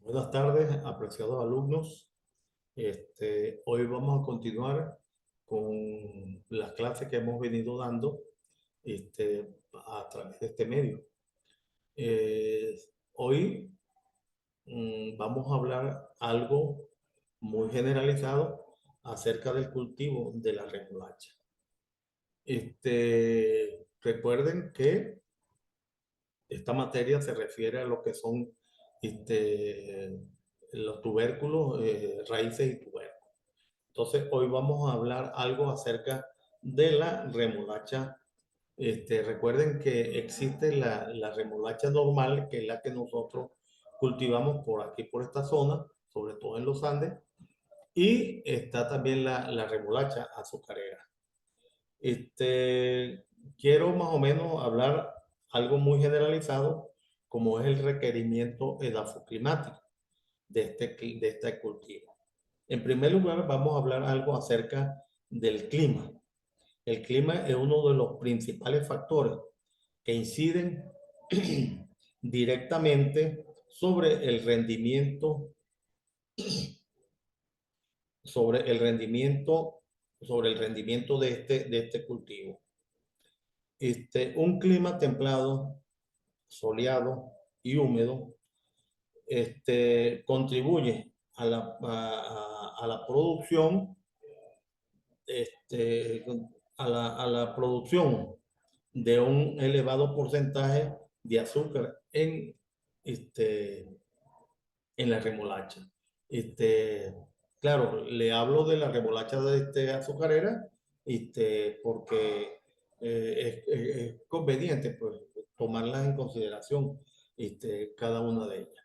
Buenas tardes, apreciados alumnos. Hoy vamos a continuar con las clases que hemos venido dando a través de este medio. Eh, Hoy vamos a hablar algo muy generalizado acerca del cultivo de la remolacha. Recuerden que esta materia se refiere a lo que son los tubérculos, raíces y tubérculos. Entonces, hoy vamos a hablar algo acerca de la remolacha. Recuerden que existe la remolacha normal, que es la que nosotros cultivamos por aquí, por esta zona, sobre todo en los Andes, y está también la remolacha azucarera. Este, Quiero más o menos hablar algo muy generalizado, como es el requerimiento edafoclimático de este cultivo. En primer lugar, vamos a hablar algo acerca del clima. El clima es uno de los principales factores que inciden directamente sobre el rendimiento, sobre el rendimiento de este cultivo. Un clima templado, soleado y húmedo contribuye a la producción este, a la producción de un elevado porcentaje de azúcar en la remolacha. Este, claro, le hablo de la remolacha de azucarera porque es conveniente pues, tomarlas en consideración cada una de ellas.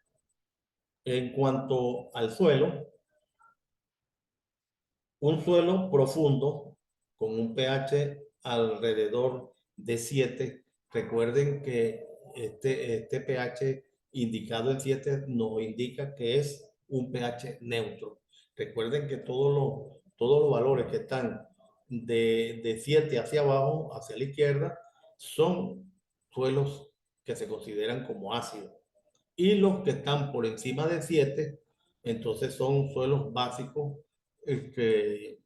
En cuanto al suelo, un suelo profundo con un pH alrededor de 7. Recuerden que este pH indicado en 7 nos indica que es un pH neutro. Recuerden que todos los valores que están de 7 hacia abajo, hacia la izquierda, son suelos que se consideran como ácidos. Y los que están por encima de 7, entonces son suelos básicos este,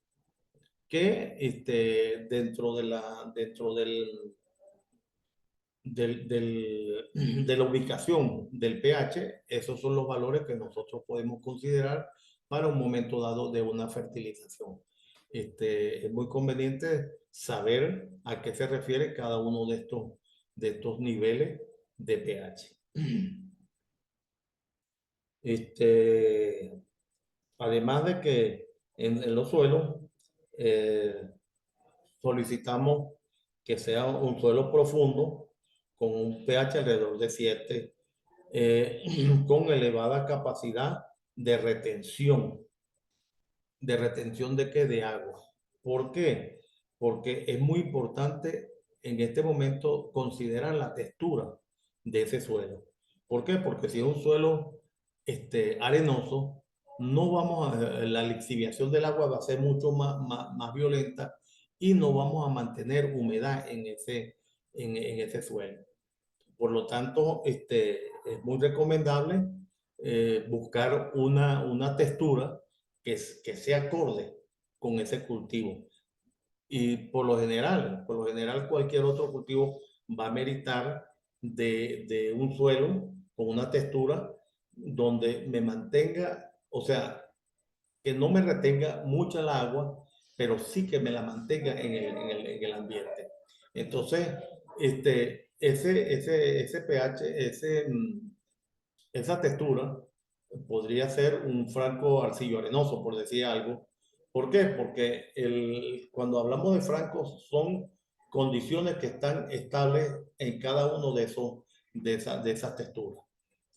dentro de la ubicación del pH, esos son los valores que nosotros podemos considerar para un momento dado de una fertilización. Es muy conveniente saber a qué se refiere cada uno de estos niveles de pH. Además de que en los suelos eh, solicitamos que sea un suelo profundo con un pH alrededor de 7, con elevada capacidad de retención. ¿De retención de qué? De agua. ¿Por qué? Porque es muy importante en este momento considerar la textura de ese suelo. ¿Por qué? Porque si es un suelo arenoso, no vamos a, la lixiviación del agua va a ser mucho más violenta y no vamos a mantener humedad en ese suelo. Por lo tanto, es muy recomendable buscar una textura que sea acorde con ese cultivo. Y por lo general cualquier otro cultivo va a meritar de un suelo con una textura donde me mantenga, o sea, que no me retenga mucha el agua, pero sí que me la mantenga en el ambiente. Entonces, ese pH, esa textura podría ser un franco arcillo arenoso, por decir algo. ¿Por qué? Porque cuando hablamos de francos son condiciones que están estables en cada uno de esas texturas.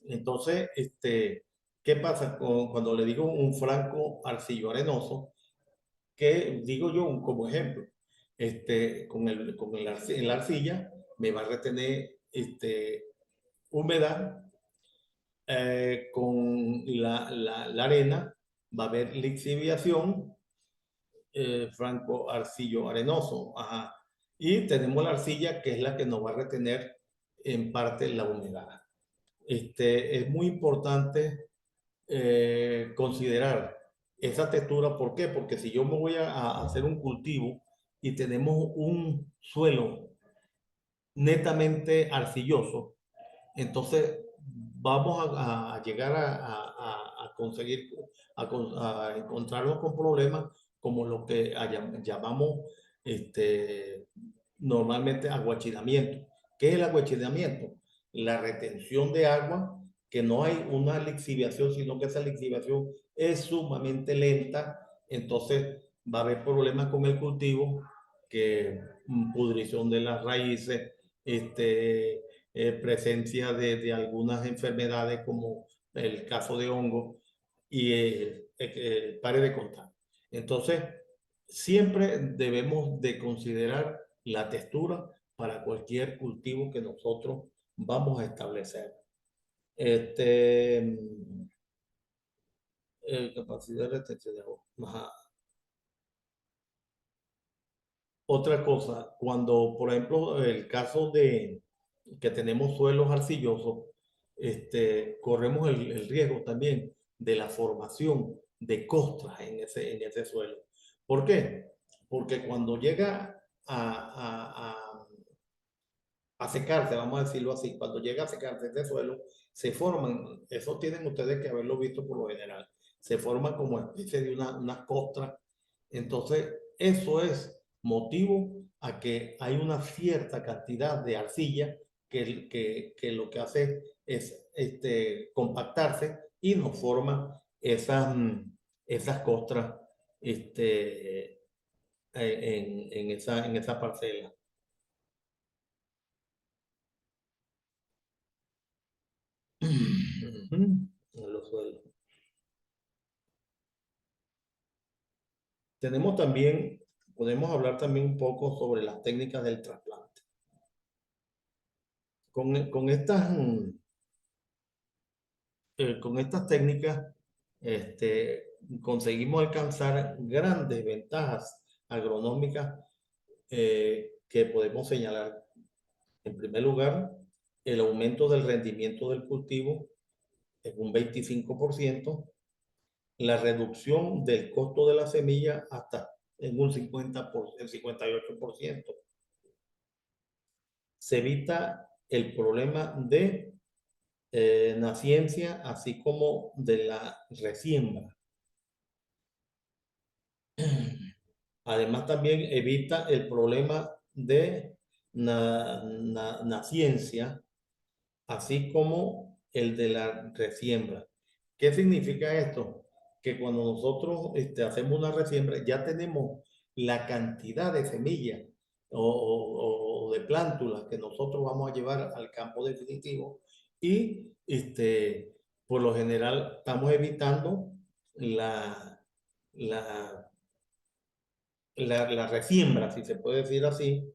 Entonces, ¿qué pasa cuando le digo un franco arcillo arenoso? Que digo yo como ejemplo, en la arcilla me va a retener humedad, con la arena va a haber lixiviación, franco arcillo arenoso, ajá. Y tenemos la arcilla que es la que nos va a retener en parte la humedad. Es muy importante considerar esa textura. ¿Por qué? Porque si yo me voy a hacer un cultivo y tenemos un suelo netamente arcilloso, entonces vamos a llegar a conseguir, a encontrarnos con problemas como lo que llamamos normalmente aguachilamiento. ¿Qué es el aguachilamiento? La retención de agua, que no hay una lixiviación, sino que esa lixiviación es sumamente lenta, entonces va a haber problemas con el cultivo, que pudrición de las raíces, presencia algunas enfermedades como el caso de hongo y pare de contar. Entonces, siempre debemos de considerar la textura para cualquier cultivo que nosotros vamos a establecer. Este, capacidad de retención de agua. Ajá. Otra cosa, cuando, por ejemplo, el caso de que tenemos suelos arcillosos, corremos el riesgo también de la formación de costras en ese suelo. ¿Por qué? Porque cuando llega a secarse, vamos a decirlo así, cuando llega a secarse este suelo, se forman, eso tienen ustedes que haberlo visto por lo general, se forman como especie de una costra. Entonces, eso es motivo a que hay una cierta cantidad de arcilla que lo que hace es compactarse y nos forma esas costras en esa parcela. Ujú, en los suelos. Tenemos también, podemos hablar también un poco sobre las técnicas del trasplante. Con estas técnicas, conseguimos alcanzar grandes ventajas agronómicas que podemos señalar. En primer lugar, el aumento del rendimiento del cultivo en un 25%, la reducción del costo de la semilla hasta en un 58%. Se evita el problema de naciencia, así como de la resiembra. Además, también evita el problema de naciencia, así como el de la resiembra. ¿Qué significa esto? Que cuando nosotros hacemos una resiembra, ya tenemos la cantidad de semillas o de plántulas que nosotros vamos a llevar al campo definitivo y por lo general estamos evitando la, la, la resiembra, si se puede decir así,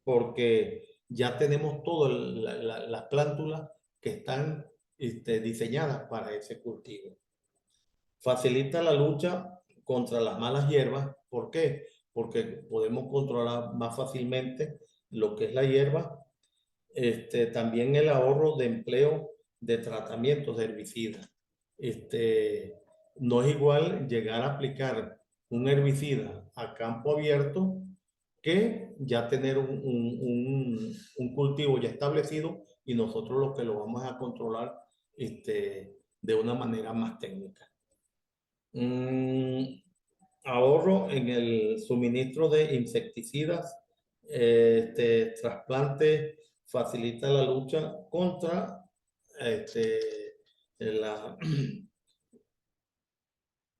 porque ya tenemos todas las plántulas que están diseñadas para ese cultivo. Facilita la lucha contra las malas hierbas. ¿Por qué? Porque podemos controlar más fácilmente lo que es la hierba. También el ahorro de empleo de tratamientos de herbicidas. No es igual llegar a aplicar un herbicida a campo abierto que ya tener un cultivo ya establecido y nosotros lo que lo vamos a controlar de una manera más técnica. Ahorro en el suministro de insecticidas. Trasplante facilita la lucha contra este, la,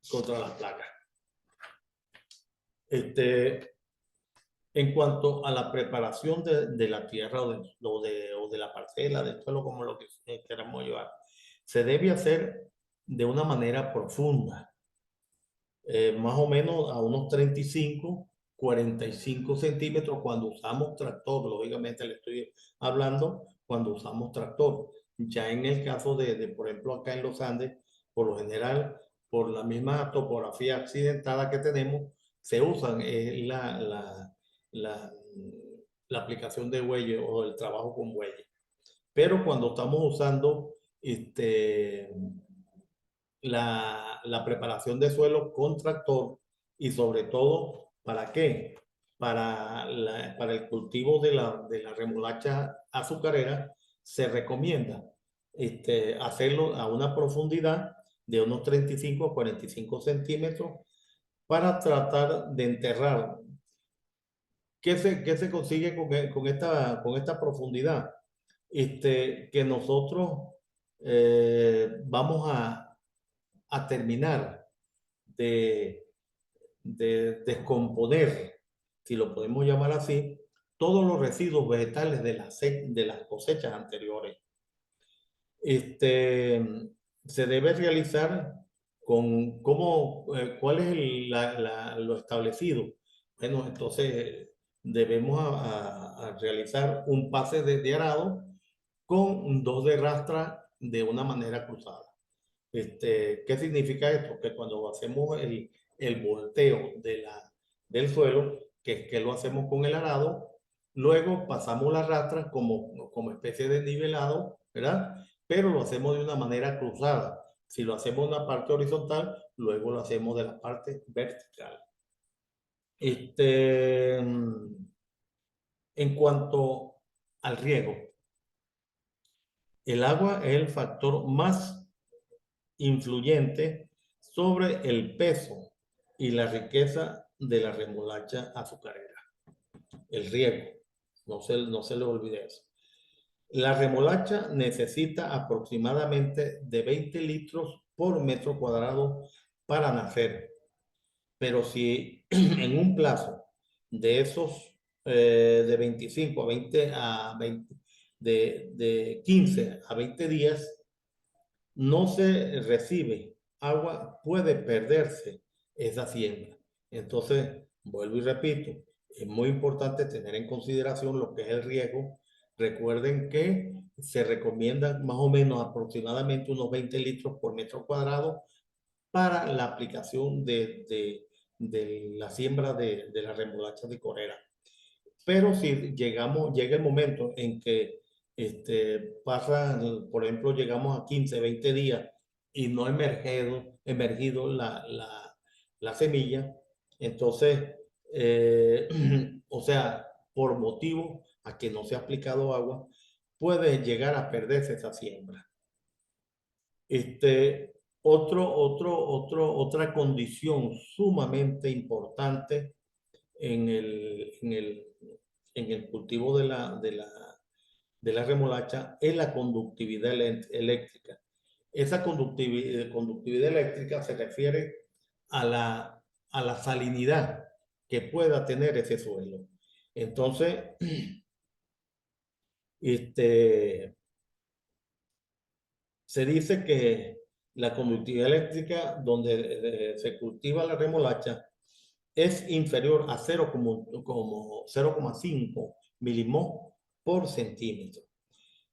contra las plagas. En cuanto a la preparación de la tierra o de la parcela, del suelo, como lo que queramos llevar, se debe hacer de una manera profunda, más o menos a unos 45 centímetros cuando usamos tractor. Lógicamente le estoy hablando cuando usamos tractor. Ya en el caso por ejemplo, acá en los Andes, por lo general, por la misma topografía accidentada que tenemos, se usan la, la aplicación de bueyes o el trabajo con bueyes. Pero cuando estamos usando este, la preparación de suelo con tractor y sobre todo, ¿para qué? Para el cultivo de la remolacha azucarera se recomienda hacerlo a una profundidad de unos 35 a 45 centímetros para tratar de enterrar. Qué se consigue con esta profundidad? Que nosotros vamos a terminar de, de descomponer, si lo podemos llamar así, todos los residuos vegetales de las cosechas anteriores. Este, Se debe realizar con cuál es lo establecido. Bueno, entonces debemos a realizar un pase de arado con dos de rastra de una manera cruzada. ¿Qué significa esto? Que cuando hacemos el volteo del suelo, que es que lo hacemos con el arado, luego pasamos la rastra como especie de nivelado, ¿verdad? Pero lo hacemos de una manera cruzada. Si lo hacemos en la parte horizontal, luego lo hacemos de la parte vertical. En cuanto al riego, el agua es el factor más influyente sobre el peso y la riqueza de la remolacha azucarera. El riego, no se le olvide eso. La remolacha necesita aproximadamente de 20 litros por metro cuadrado para nacer, pero si en un plazo de esos de 25 a 20 de 15 a 20 días no se recibe agua, puede perderse esa siembra. Entonces, vuelvo y repito, es muy importante tener en consideración lo que es el riego. Recuerden que se recomienda más o menos aproximadamente unos 20 litros por metro cuadrado para la aplicación de la siembra de la remolacha de corera. Pero si llega el momento en que por ejemplo, llegamos a 15, 20 días y no ha emergido la semilla, entonces, o sea, por motivo a que no se ha aplicado agua, puede llegar a perderse esa siembra. Otra condición sumamente importante en en el cultivo de la remolacha es la conductividad eléctrica. Esa conductividad eléctrica se refiere a la salinidad que pueda tener ese suelo. Entonces, se dice que la conductividad eléctrica donde se cultiva la remolacha es inferior a 0,5 milimol por centímetro.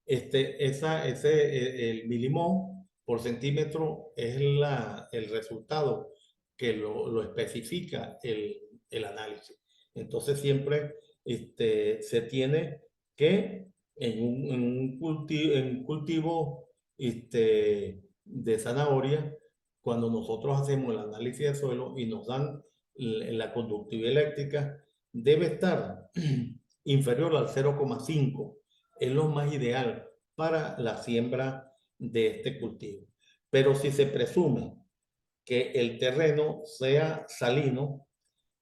El milimol por centímetro es el resultado que lo especifica el análisis. Entonces siempre se tiene que en un cultivo de zanahoria, cuando nosotros hacemos el análisis de suelo y nos dan la conductividad eléctrica, debe estar inferior al 0,5. Es lo más ideal para la siembra de este cultivo. Pero si se presume que el terreno sea salino,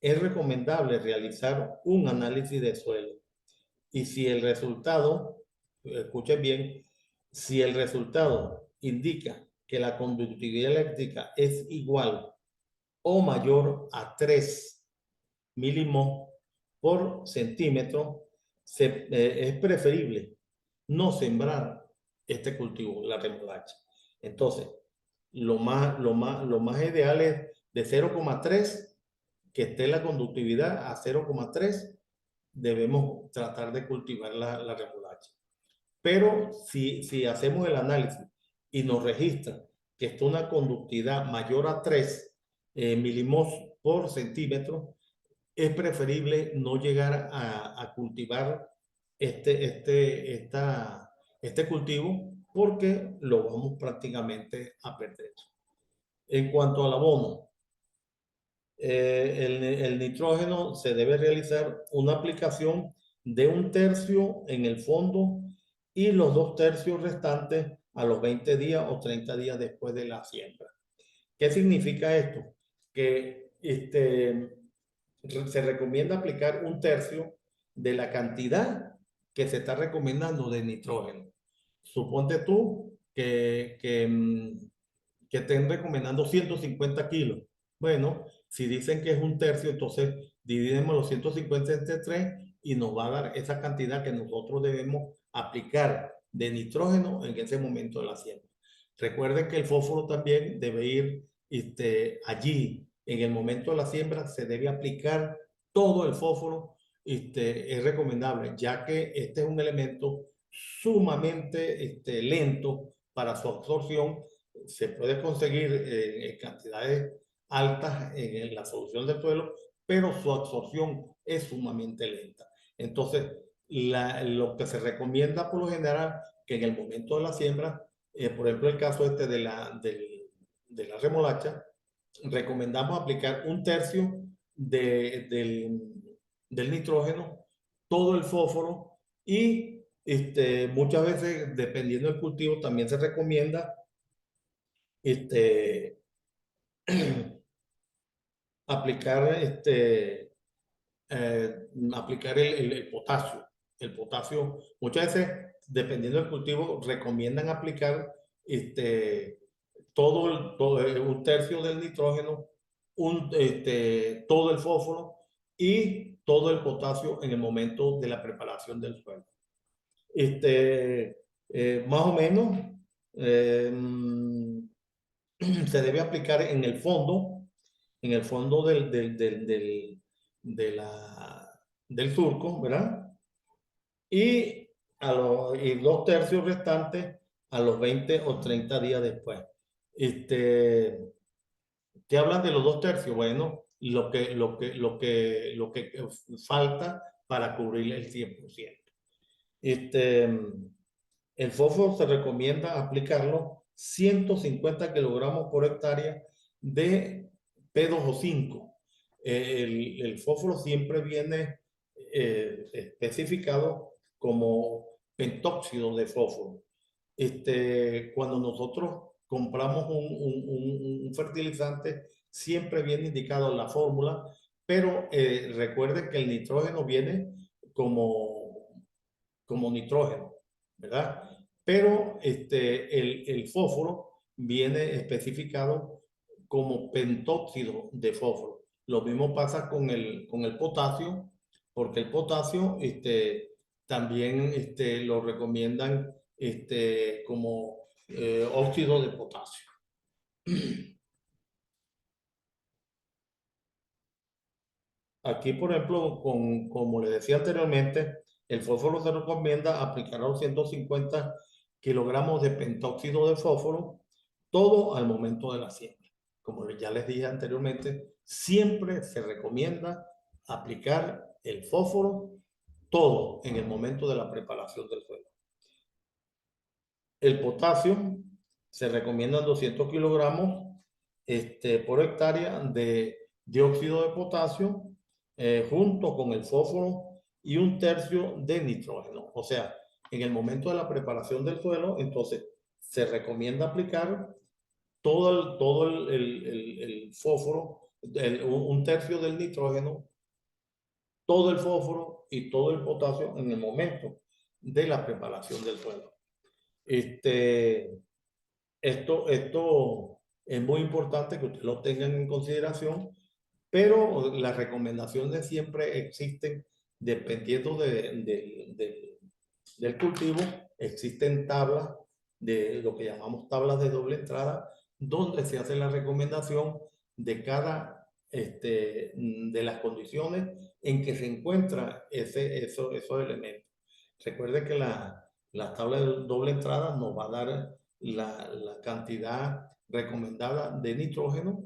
es recomendable realizar un análisis de suelo. Y si el resultado, escuchen bien, si el resultado indica que la conductividad eléctrica es igual o mayor a 3 milimol por centímetro, es preferible no sembrar este cultivo, la remolacha. Entonces, lo más ideal es de 0,3, que esté la conductividad a 0,3, debemos tratar de cultivar la remolacha. Pero si hacemos el análisis y nos registra que está una conductividad mayor a 3 milimol por centímetro, es preferible no llegar a cultivar este cultivo porque lo vamos prácticamente a perder. En cuanto al abono, el nitrógeno se debe realizar una aplicación de 1/3 en el fondo y los 2/3 restantes a los 20 días o 30 días después de la siembra. ¿Qué significa esto? Que se recomienda aplicar 1/3 de la cantidad que se está recomendando de nitrógeno. Suponte tú que estén recomendando 150 kilos. Bueno, si dicen que es 1/3, entonces dividimos los 150 entre 3 y nos va a dar esa cantidad que nosotros debemos aplicar de nitrógeno en ese momento de la siembra. Recuerden que el fósforo también debe ir allí. En el momento de la siembra se debe aplicar todo el fósforo. Es recomendable, ya que este es un elemento sumamente lento para su absorción. Se puede conseguir en cantidades altas en la solución del suelo, pero su absorción es sumamente lenta. Entonces, lo que se recomienda por lo general, que en el momento de la siembra, por ejemplo, el caso de la remolacha, recomendamos aplicar 1/3 del nitrógeno, todo el fósforo y muchas veces, dependiendo del cultivo, también se recomienda este, aplicar, aplicar el potasio. El potasio, muchas veces, dependiendo del cultivo, recomiendan aplicar todo 1/3 del nitrógeno, todo el fósforo y todo el potasio en el momento de la preparación del suelo. Más o menos eh, se debe aplicar en el fondo de del surco, ¿verdad? Y, y 2/3 restantes a los 20 o 30 días después. ¿Qué hablan de los 2/3? Bueno, lo que falta para cubrir el 100%. El fósforo se recomienda aplicarlo 150 kilogramos por hectárea de P2O5. El fósforo siempre viene especificado como pentóxido de fósforo. Cuando nosotros compramos un fertilizante, siempre viene indicado la fórmula, pero recuerden que el nitrógeno viene como nitrógeno, ¿verdad? Pero el fósforo viene especificado como pentóxido de fósforo. Lo mismo pasa con el potasio, porque el potasio también lo recomiendan como óxido de potasio. Aquí, por ejemplo, como le decía anteriormente, el fósforo se recomienda aplicar a los 150 kilogramos de pentóxido de fósforo, todo al momento de la siembra. Como ya les dije anteriormente, siempre se recomienda aplicar el fósforo todo en el momento de la preparación del suelo. El potasio se recomiendan 200 kilogramos por hectárea de dióxido de potasio junto con el fósforo y 1/3 de nitrógeno. O sea, en el momento de la preparación del suelo, entonces se recomienda aplicar el fósforo, 1/3 del nitrógeno, todo el fósforo y todo el potasio en el momento de la preparación del suelo. Este, esto es muy importante que ustedes lo tengan en consideración, pero las recomendaciones siempre existen dependiendo del cultivo. Existen tablas de lo que llamamos tablas de doble entrada, donde se hace la recomendación de cada de las condiciones en que se encuentra esos elementos. Recuerde que la tabla de doble entrada nos va a dar la cantidad recomendada de nitrógeno,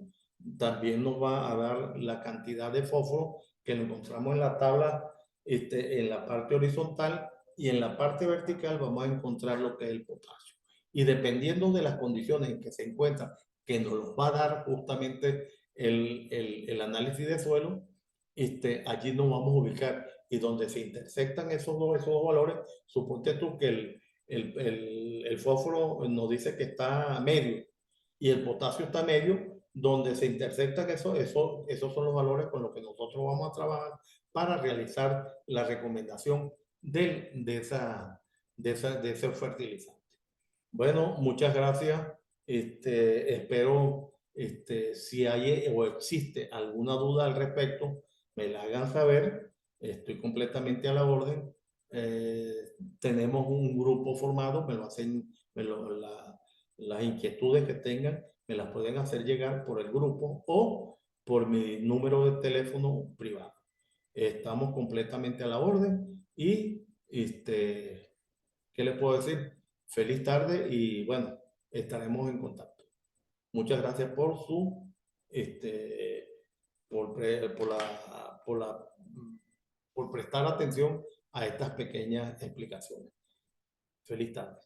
también nos va a dar la cantidad de fósforo que lo encontramos en la tabla, en la parte horizontal, y en la parte vertical vamos a encontrar lo que es el potasio. y dependiendo de las condiciones en que se encuentran, que nos los va a dar justamente el análisis de suelo, allí nos vamos a ubicar y donde se intersectan esos dos valores, suponte tú que el fósforo nos dice que está medio y el potasio está medio, donde se intersectan esos son los valores con los que nosotros vamos a trabajar para realizar la recomendación de ese fertilizante. Bueno, muchas gracias. Espero, si hay o existe alguna duda al respecto, me la hagan saber. Estoy completamente a la orden. Eh, Tenemos un grupo formado, me lo hacen, las inquietudes que tengan, me las pueden hacer llegar por el grupo o por mi número de teléfono privado. Estamos completamente a la orden y, ¿qué les puedo decir? Feliz tarde y bueno, estaremos en contacto. Muchas gracias por este, por, pre- por la, por prestar atención a estas pequeñas explicaciones. Feliz tarde.